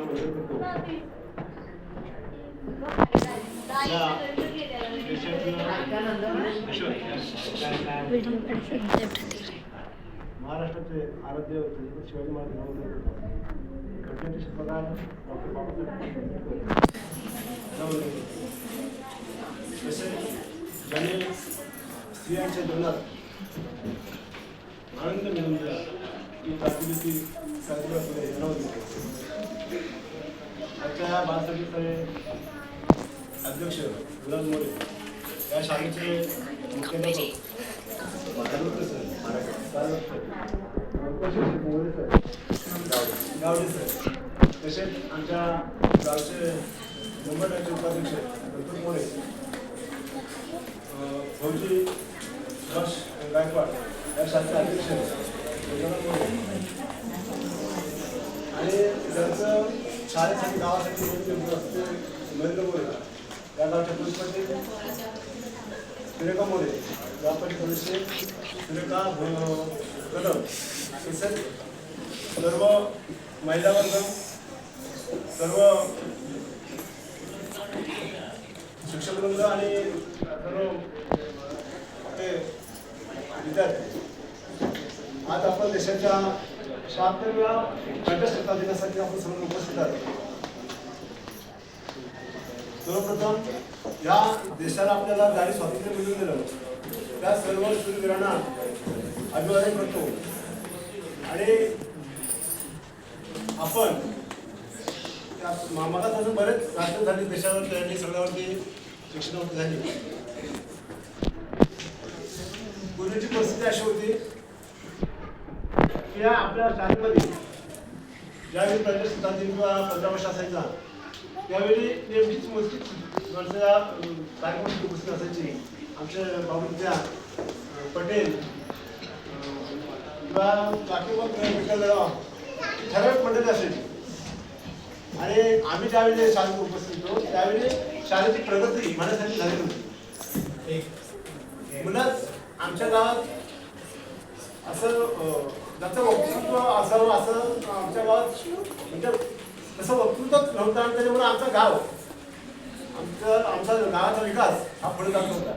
वंदन करतो. महाराष्ट्राचे आराध्य शिवाजी महाराज गणपती शपथान डॉक्टर बाबासाहेब तसेच ज्यांनी स्त्रियांच्या जीवनात आनंद मिळवून दिला ती ताकदीची साजरा पुढे जनावत आजच्या बालसंगीताचे अध्यक्ष गुलाब मोरे या शाळेचे मुख्याध्यापक गावडे सर तसेच आमच्या गावचे मुंबईचे उपाध्यक्ष गणपत मोरे फौजी सुभाष गायकवाड या शाळेचे अध्यक्ष मोरे आणि त्यांचं शाळेसाठी गावासाठी नरेंद्र मोरे या गावच्या प्रिन्सिपल सुरेखा मोरे ग्रामपंचायत सदस्य सुरेखा कदम तसेच सर्व महिला वर्ग सर्व शिक्षक वृंद आणि सर्व आपले विद्यार्थी आज आपण देशाच्या 76व्या प्रजासत्ताक दिनासाठी आपण सर्व उपस्थित आहोत. सर्वप्रथम या देशाला आपल्याला जारी स्वातंत्र्य मिळवून दिलं त्या सर्व शूरवीरांना अभिवादन करतो. आणि आपण मागापासून बरेच राष्ट्र झाले देशावरती आणि सगळ्यावरती शिक्षणावरती झाली. पूर्वीची परिस्थिती अशी होती की आपल्या शाळेमध्ये ज्यावेळी प्रजासत्ताक दिन किंवा 15 वर्ष असायचा त्यावेळी नेमकीच मोजकीच माणसं या कार्यक्रमात उपस्थित असायची. आमच्या बाबूच्या पटेल किंवा बाकी मग ठराविक मंडळी असायची. आणि आम्ही ज्यावेळी शाळेत उपस्थित होतो त्यावेळी शाळेची प्रगती माझ्यासाठी झाली होती. मुलाच आमच्या गावात असं त्याचं वक्तृत्व असावं असं आमच्या गावात म्हणजे तसं वक्तृत्वच नव्हतं आणि त्याच्यामुळे आमचं गाव आमचा गावाचा विकास हा पुढे जात होता.